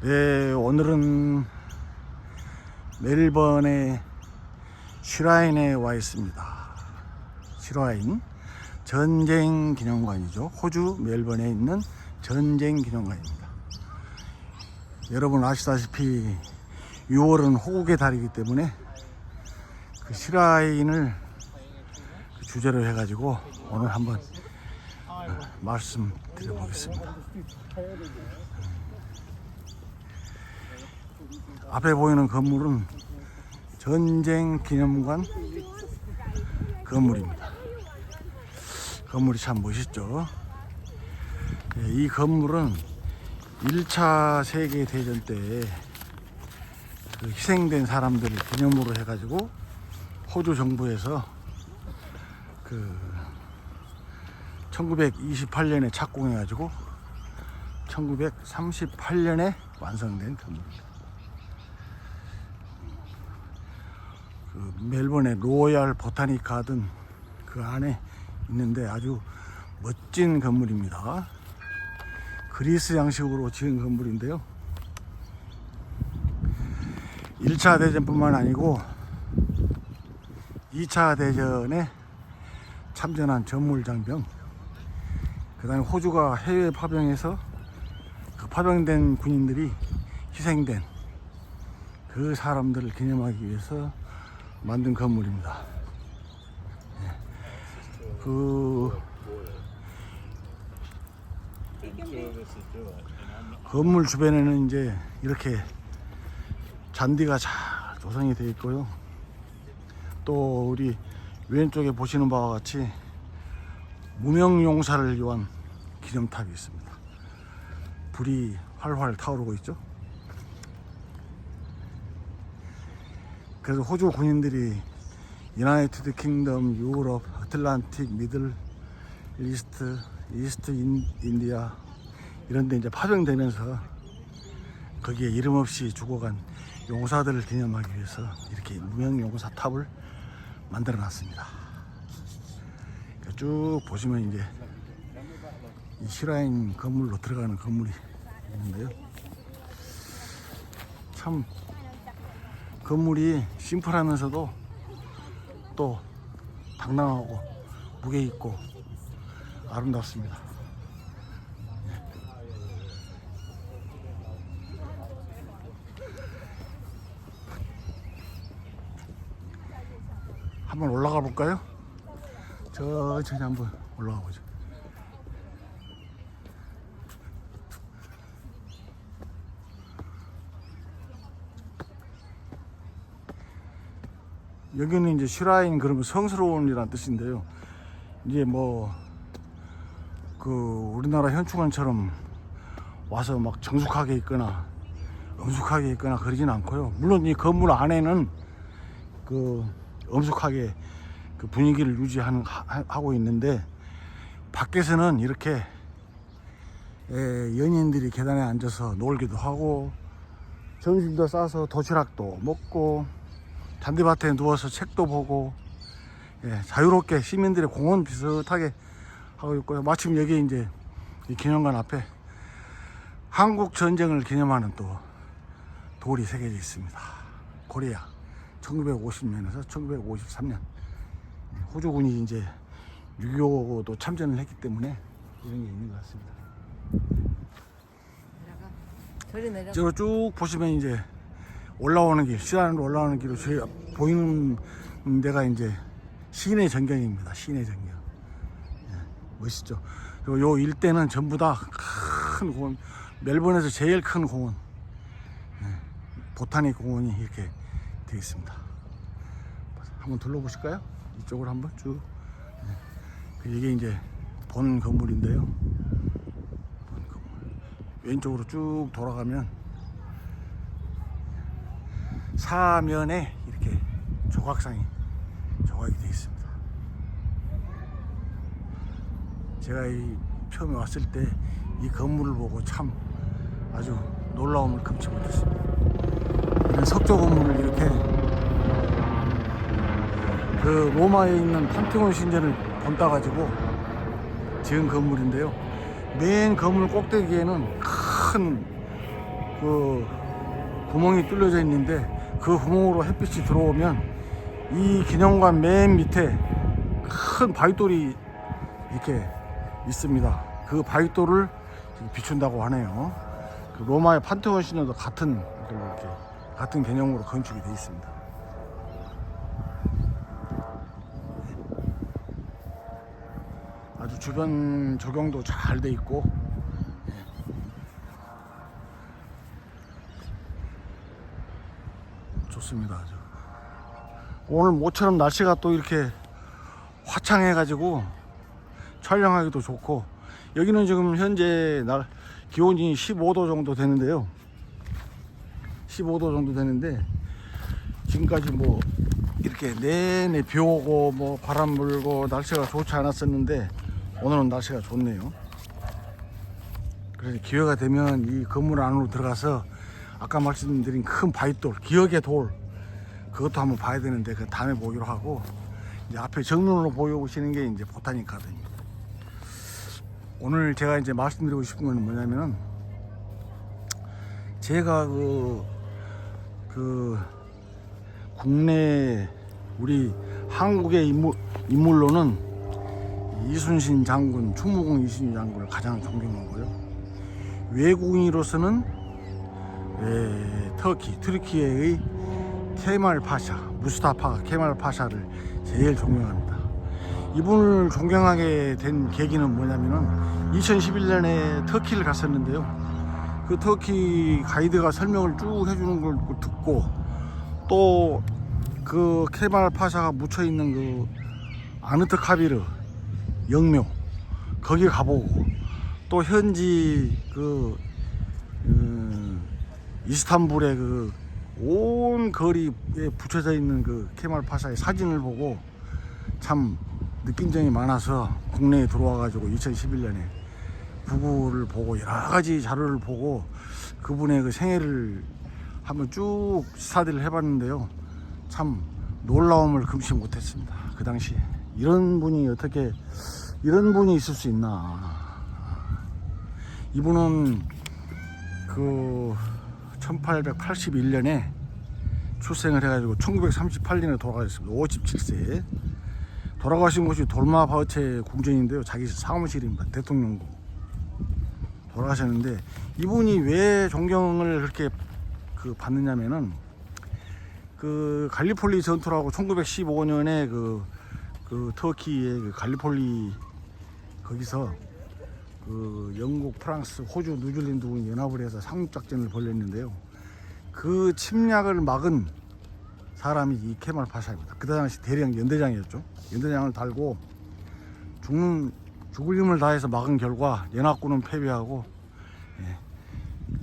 네, 오늘은 멜번의 슈라인에 와 있습니다. 슈라인 전쟁 기념관이죠. 호주 멜번에 있는 전쟁 기념관입니다. 여러분 아시다시피 6월은 호국의 달이기 때문에 그 슈라인을 주제로 해가지고 오늘 한번 말씀드려 보겠습니다. 앞에 보이는 건물은 전쟁 기념관 건물입니다. 건물이 참 멋있죠. 이 건물은 1차 세계대전 때 그 희생된 사람들을 기념으로 해가지고 호주 정부에서 그 1928년에 착공해가지고 1938년에 완성된 건물입니다. 그 멜번의 로얄 보타닉 가든 그 안에 있는데 아주 멋진 건물입니다. 그리스 양식으로 지은 건물인데요. 1차 대전뿐만 아니고 2차 대전에 참전한 전물장병, 그 다음에 호주가 해외 파병해서 그 파병된 군인들이 희생된 그 사람들을 기념하기 위해서 만든 건물입니다. 그 건물 주변에는 이제 이렇게 잔디가 잘 조성이 되어 있고요. 또 우리 왼쪽에 보시는 바와 같이 무명용사를 위한 기념탑이 있습니다. 불이 활활 타오르고 있죠. 그래서 호주 군인들이 유나이티드 킹덤, 유럽, 아틀란틱, 미들 이스트, 인디아 이런 데 이제 파병되면서 거기에 이름 없이 죽어간 용사들을 기념하기 위해서 이렇게 무명용사 탑을 만들어 놨습니다. 쭉 보시면 이제 이 슈라인 건물로 들어가는 건물이 있는데요. 참 건물이 심플하면서도 또 당당하고 무게 있고 아름답습니다. 한번 올라가 볼까요? 천천히 한번 올라가 보죠. 여기는 이제 슈라인, 그러면 성스러운이라는 뜻인데요. 이제 뭐 그 우리나라 현충원처럼 와서 막 정숙하게 있거나 엄숙하게 있거나 그러진 않고요. 물론 이 건물 안에는 그 엄숙하게 그 분위기를 하고 있는데 밖에서는 이렇게 연인들이 계단에 앉아서 놀기도 하고 점심도 싸서 도시락도 먹고 잔디밭에 누워서 책도 보고 자유롭게 시민들의 공원 비슷하게 하고 있고요. 마침 여기 이제 이 기념관 앞에 한국 전쟁을 기념하는 또 돌이 새겨져 있습니다. 코리아 1950년에서 1953년 호주군이 이제 6.25도 참전을 했기 때문에 이런 게 있는 것 같습니다. 저로 쭉 보시면 이제 올라오는 길, 슈라인으로 올라오는 길로 저희 보이는 데가 이제 시내 전경입니다. 시내 전경. 멋있죠. 그리고 요 일대는 전부 다 큰 공원, 멜번에서 제일 큰 공원, 보타닉 공원이 이렇게 되어 있습니다. 한번 둘러보실까요? 이쪽으로 한번 쭉. 이게 이제 본 건물인데요. 본 건물. 왼쪽으로 쭉 돌아가면 사면에 이렇게 조각상이 조각이 되어 있습니다. 제가 이 처음에 왔을 때 이 건물을 보고 참 아주 놀라움을 금치 못했습니다. 이런 석조 건물을 이렇게 그 로마에 있는 판테온 신전을 본따 가지고 지은 건물인데요. 맨 건물 꼭대기에는 큰 그 구멍이 뚫려져 있는데 그 구멍으로 햇빛이 들어오면 이 기념관 맨 밑에 큰 바위돌이 이렇게 있습니다. 그 바위돌을 비춘다고 하네요. 그 로마의 판테온 신화도 같은 이렇게 같은 개념으로 건축이 되어 있습니다. 아주 주변 조경도 잘 돼 있고 좋습니다. 아주. 오늘 모처럼 날씨가 또 이렇게 화창해 가지고 촬영하기도 좋고, 여기는 지금 현재 기온이 15도 정도 되는데요. 15도 정도 되는데 지금까지 뭐 이렇게 내내 비 오고 뭐 바람 불고 날씨가 좋지 않았었는데 오늘은 날씨가 좋네요. 그래서 기회가 되면 이 건물 안으로 들어가서 아까 말씀드린 큰 바위돌, 기억의 돌, 그것도 한번 봐야 되는데 그 다음에 보기로 하고, 이제 앞에 정면으로 보여오시는 게 이제 보타닉 가든입니다. 오늘 제가 이제 말씀드리고 싶은 건 뭐냐면은, 제가 그 국내 우리 한국의 인물로는 이순신 장군, 충무공 이순신 장군을 가장 존경하고요. 외국인으로서는 터키의 케말 파샤, 무스타파 케말 파샤를 제일 존경합니다. 이분을 존경하게 된 계기는 뭐냐면은 2011년에 터키를 갔었는데요. 그 터키 가이드가 설명을 쭉 해주는 걸 듣고, 또 그 케말 파샤가 묻혀 있는 그 아ны트카비르 영묘 거기 가보고, 또 현지 이스탄불의 그 온 거리에 붙여져 있는 그 케말 파샤의 사진을 보고 참 느낀 점이 많아서 국내에 들어와 가지고 2011년에 부부를 보고 여러 가지 자료를 보고 그분의 그 생애를 한번 쭉 스타디를 해봤는데요. 참 놀라움을 금치 못했습니다. 그 당시 이런 분이 어떻게 이런 분이 있을 수 있나. 이분은 그 1881년에 출생을 해가지고 1938년에 돌아가셨습니다. 57세. 돌아가신 곳이 돌마바흐체 궁전인데요. 자기 사무실입니다. 대통령궁. 돌아가셨는데, 이분이 왜 존경을 그렇게 받느냐면은, 그 갈리폴리 전투라고 1915년에 그 터키의 그 갈리폴리 거기서 그 영국, 프랑스, 호주, 뉴질랜드 연합을 해서 상륙작전을 벌였는데요. 그 침략을 막은 사람이 이 케말 파샤입니다. 그 당시 대령 연대장이었죠. 연대장을 달고 죽을 힘을 다해서 막은 결과 연합군은 패배하고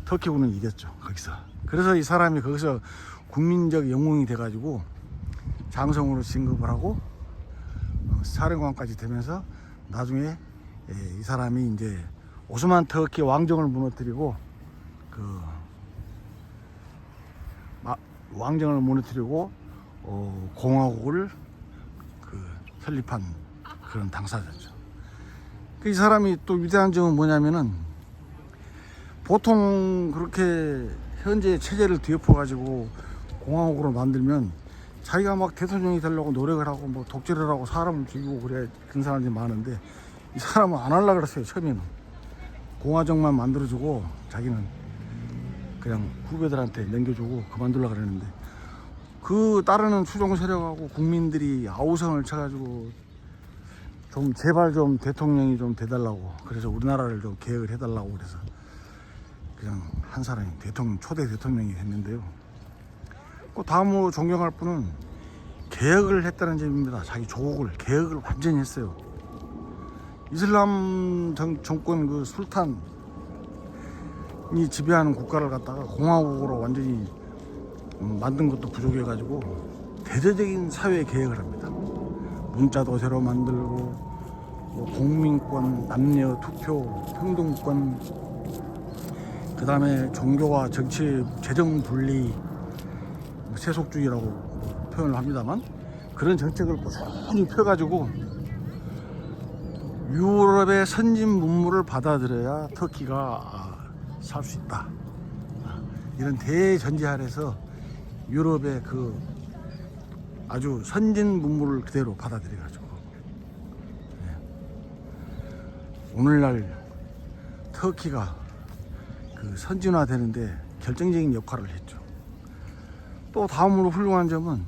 터키군은 이겼죠. 거기서. 그래서 이 사람이 거기서 국민적 영웅이 돼가지고 장성으로 진급을 하고 사령관까지 되면서 나중에 이 사람이 이제 오스만 터키 왕정을 무너뜨리고 공화국을 설립한 그런 당사자죠. 이 사람이 또 위대한 점은 뭐냐면은, 보통 그렇게 현재 체제를 뒤엎어 가지고 공화국으로 만들면 자기가 막 대통령이 되려고 노력을 하고 뭐 독재를 하고 사람을 죽이고 그래야 그런 사람들이 많은데, 이 사람은 안 하려고 그랬어요. 처음에는 공화정만 만들어주고 자기는 그냥 후배들한테 넘겨주고 그만두려고 그랬는데, 그 따르는 추종 세력하고 국민들이 아우성을 쳐가지고 좀 제발 좀 대통령이 좀 돼달라고, 그래서 우리나라를 좀 개혁을 해달라고 그래서 그냥 한 사람이 초대 대통령이 됐는데요. 그 다음으로 존경할 분은 개혁을 했다는 점입니다. 자기 조국을 개혁을 완전히 했어요. 이슬람 정권 그 술탄이 지배하는 국가를 갖다가 공화국으로 완전히 만든 것도 부족해가지고 대대적인 사회 개혁을 합니다. 문자도 새로 만들고, 공민권, 남녀 투표, 평등권, 그 다음에 종교와 정치, 재정 분리, 세속주의라고 표현을 합니다만, 그런 정책을 꾸준히 펴가지고 유럽의 선진 문물을 받아들여야 터키가 살 수 있다. 이런 대전제 아래서 유럽의 그 아주 선진 문물을 그대로 받아들여 가지고 오늘날 터키가 그 선진화되는데 결정적인 역할을 했죠. 또 다음으로 훌륭한 점은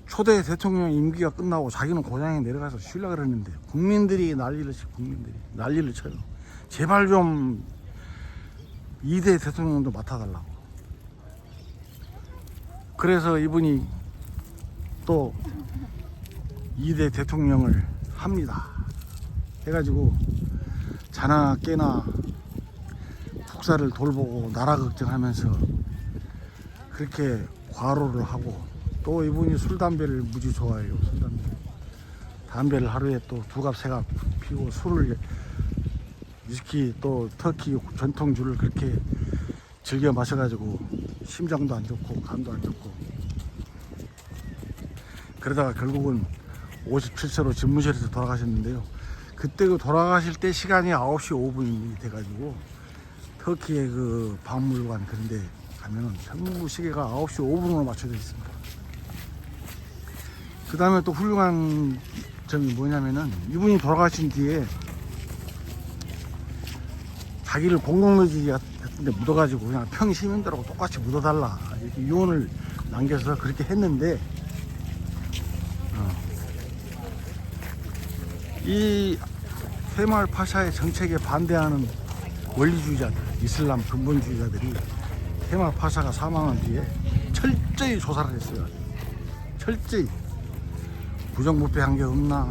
초대 대통령 임기가 끝나고 자기는 고향에 내려가서 쉬려고 그랬는데 국민들이 난리를 쳐요. 제발 좀 2대 대통령도 맡아달라고. 그래서 이분이 또 2대 대통령을 합니다. 해가지고 자나 깨나 국사를 돌보고 나라 걱정하면서 그렇게 과로를 하고, 또 이분이 술 담배를 무지 좋아해요. 술 담배를 하루에 또 2갑 3갑 피우고, 술을 위스키 또 터키 전통주를 그렇게 즐겨 마셔가지고 심장도 안 좋고 간도 안 좋고, 그러다가 결국은 57세로 집무실에서 돌아가셨는데요. 그때 그 돌아가실 때 시간이 9시 5분이 돼가지고 터키의 그 박물관 그런데 가면은 전부 시계가 9시 5분으로 맞춰져 있습니다. 그 다음에 또 훌륭한 점이 뭐냐면은 이분이 돌아가신 뒤에 자기를 공동묘지 같은데 묻어가지고 그냥 평 시민들하고 똑같이 묻어달라 이렇게 유언을 남겨서 그렇게 했는데, 이 케말 파샤의 정책에 반대하는 원리주의자들, 이슬람 근본주의자들이 케말 파샤가 사망한 뒤에 철저히 조사를 했어요. 철저히 부정부패한 게 없나,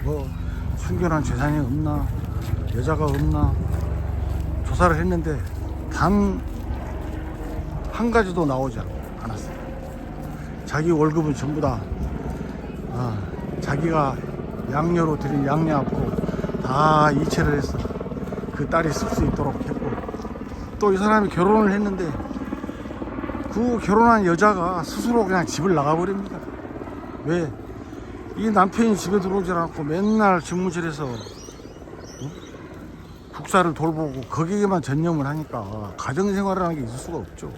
뭐 순결한 재산이 없나, 여자가 없나 조사를 했는데 단 한 가지도 나오지 않았어요. 자기 월급은 전부 다 자기가 양녀로 들인 양녀 앞으로 다 이체를 해서 그 딸이 쓸 수 있도록 했고, 또 이 사람이 결혼을 했는데 그 결혼한 여자가 스스로 그냥 집을 나가버립니다. 왜? 이 남편이 집에 들어오지 않고 맨날 집무실에서 국사를 돌보고 거기에만 전념을 하니까 가정생활이라는 게 있을 수가 없죠.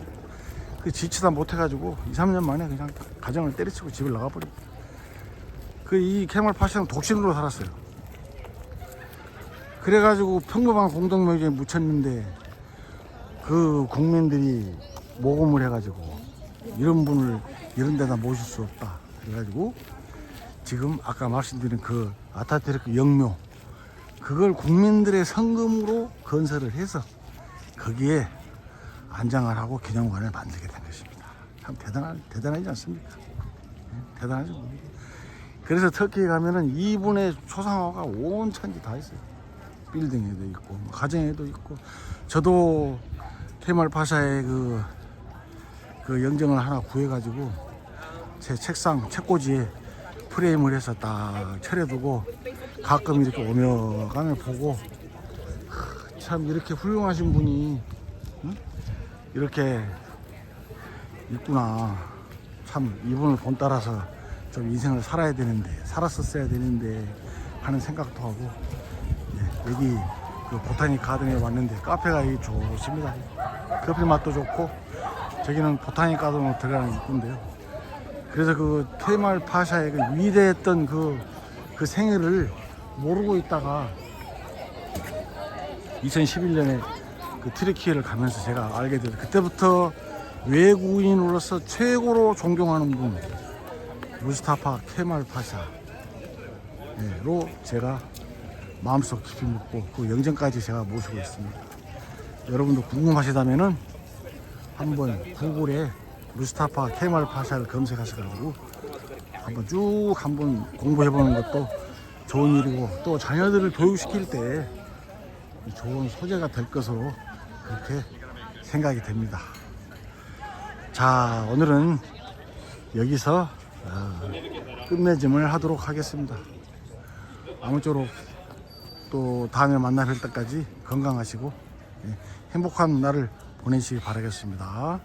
그 지치다 못해가지고 2, 3년 만에 그냥 가정을 때려치고 집을 나가버립니다. 그 이 케말 파샤는 독신으로 살았어요. 그래가지고 평범한 공동묘지에 묻혔는데 그 국민들이 모금을 해가지고 이런 분을 이런 데다 모실 수 없다. 그래가지고 지금 아까 말씀드린 그 아타트르크 영묘, 그걸 국민들의 성금으로 건설을 해서 거기에 안장을 하고 기념관을 만들게 된 것입니다. 참 대단하지 않습니까? 대단하죠. 그래서 터키에 가면은 이분의 초상화가 온 천지 다 있어요. 빌딩에도 있고 가정에도 있고. 저도 케말 파샤의 그 영정을 하나 구해가지고 제 책상 책꽂이에 프레임을 해서 딱 차려두고 가끔 이렇게 오며 가며 보고, 참 이렇게 훌륭하신 분이 이렇게 있구나. 참 이분을 본따라서 좀 인생을 살아야 되는데, 살았었어야 되는데 하는 생각도 하고, 여기 그 보타닉 가든에 왔는데 카페가 좋습니다. 커피 맛도 좋고, 저기는 보타닉 가든으로 들어가는 입구인데요. 그래서 그 케말 파샤의 그 위대했던 그 생애를 모르고 있다가 2011년에 그 트리키예를 가면서 제가 알게 돼서 그때부터 외국인으로서 최고로 존경하는 분 무스타파 케말 파샤로 제가 마음속 깊이 묻고 그 영정까지 제가 모시고 있습니다. 여러분도 궁금하시다면은 한번 구글에 무스타파 케말 파샤를 검색하셔가지고 한번 공부해보는 것도 좋은 일이고, 또 자녀들을 교육시킬 때 좋은 소재가 될 것으로 그렇게 생각이 됩니다. 자, 오늘은 여기서 끝맺음을 하도록 하겠습니다. 아무쪼록 또 다음에 만나 뵐 때까지 건강하시고 행복한 날을 보내시기 바라겠습니다.